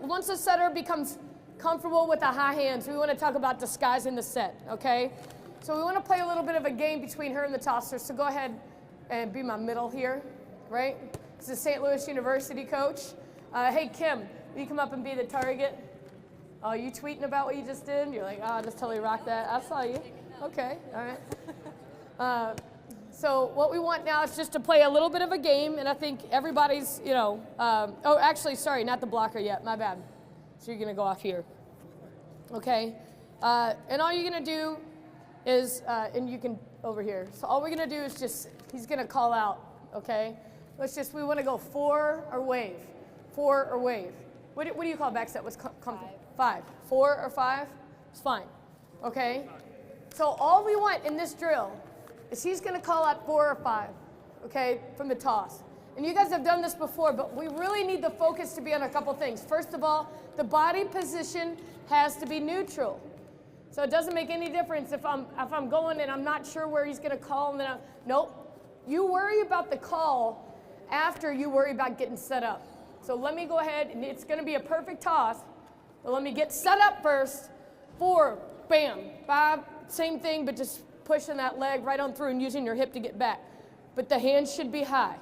once the setter becomes comfortable with the high hands, we want to talk about disguising the set, okay? So we want to play a little bit of a game between her and the tosser. So go ahead and be my middle here, right? This is St. Louis University coach. Hey, Kim, will you come up and be the target? Oh, you tweeting about what you just did? You're like, oh, I just totally rocked that. I saw you. Okay, all right. So what we want now is just to play a little bit of a game, and I think everybody's, oh, actually, sorry, not the blocker yet. My bad. So you're going to go off here. Okay? And all you're going to do is, and you can over here. So all we're going to do is just, he's going to call out, okay? We want to go 4 or wave. 4 or wave. What do you call back set? What's comfortable? 5. 4 or 5? It's fine. Okay? So all we want in this drill is he's going to call out 4 or 5, okay, from the toss. And you guys have done this before, but we really need the focus to be on a couple things. First of all, the body position has to be neutral. So it doesn't make any difference if I'm going and I'm not sure where he's going to call. And then nope. You worry about the call after you worry about getting set up. So let me go ahead, and it's going to be a perfect toss. But let me get set up first. 4, bam. 5, same thing, but just pushing that leg right on through and using your hip to get back. But the hands should be high.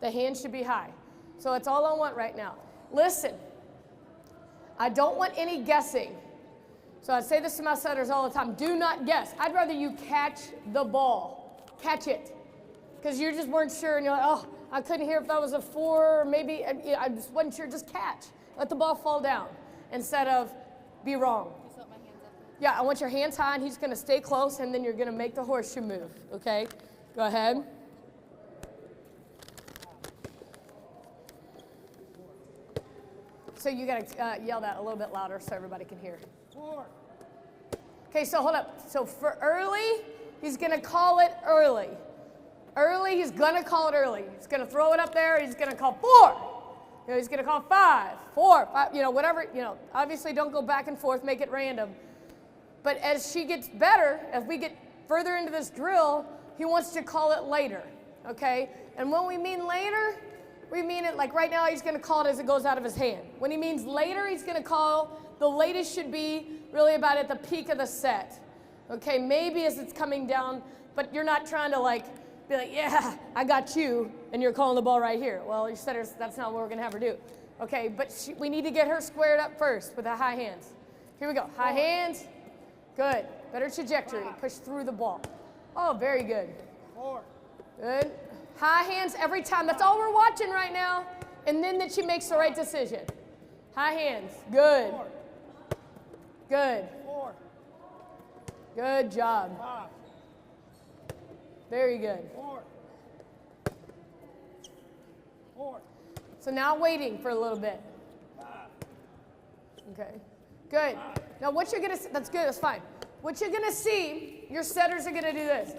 The hands should be high. So that's all I want right now. Listen, I don't want any guessing. So I say this to my setters all the time. Do not guess. I'd rather you catch the ball. Catch it. Because you just weren't sure, and you're like, oh, I couldn't hear if that was a 4, or maybe I just wasn't sure. Just catch. Let the ball fall down instead of be wrong. Yeah, I want your hands high, and he's going to stay close, and then you're going to make the horseshoe move, okay? Go ahead. So you got to yell that a little bit louder so everybody can hear. 4. Okay, so hold up. So for early, he's going to call it early. Early, he's going to call it early. He's going to throw it up there. He's going to call 4. He's going to call 5, 4, 5, whatever. Obviously don't go back and forth. Make it random. But as she gets better, as we get further into this drill, he wants to call it later, okay? And when we mean later, we mean it like right now he's going to call it as it goes out of his hand. When he means later, he's going to call, the latest should be really about at the peak of the set, okay? Maybe as it's coming down, but you're not trying to be like, yeah, I got you, and you're calling the ball right here. Well, your setters, that's not what we're going to have her do. Okay, but we need to get her squared up first with the high hands. Here we go. High hands. Good. Better trajectory. Push through the ball. Oh, very good. 4. Good. High hands every time. That's all we're watching right now. And then that she makes the right decision. High hands. Good. 4. Good. 4. Good job. 5. Very good. 4. 4. So now waiting for a little bit. 5. Okay. Good. Now what you're going to see, that's good, that's fine. What you're going to see, your setters are going to do this.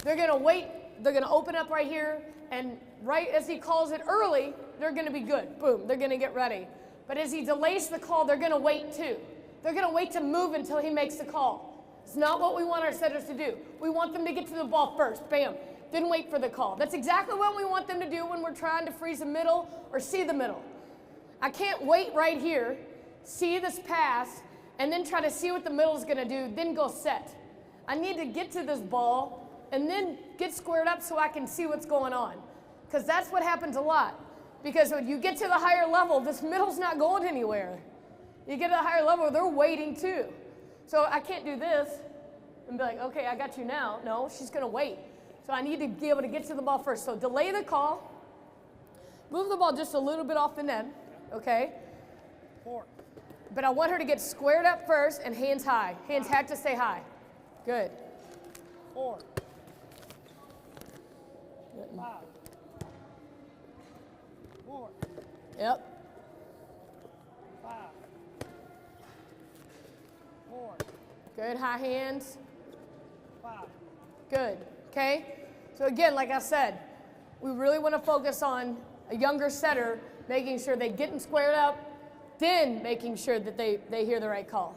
They're going to wait, they're going to open up right here, and right as he calls it early, they're going to be good. Boom, they're going to get ready. But as he delays the call, they're going to wait too. They're going to wait to move until he makes the call. It's not what we want our setters to do. We want them to get to the ball first, bam, then wait for the call. That's exactly what we want them to do when we're trying to freeze the middle or see the middle. I can't wait right here, see this pass, and then try to see what the middle is going to do, then go set. I need to get to this ball and then get squared up so I can see what's going on. Because that's what happens a lot. Because when you get to the higher level, this middle's not going anywhere. You get to the higher level, they're waiting too. So I can't do this and be like, okay, I got you now. No, she's going to wait. So I need to be able to get to the ball first. So delay the call. Move the ball just a little bit off the net, okay? 4. But I want her to get squared up first and hands high. Hands have to stay high. Good. 4. 5. 4. Yep. 5. 4. Good. High hands. 5. Good. Okay? So again, like I said, we really want to focus on a younger setter, making sure they get them squared up, then making sure that they hear the right call.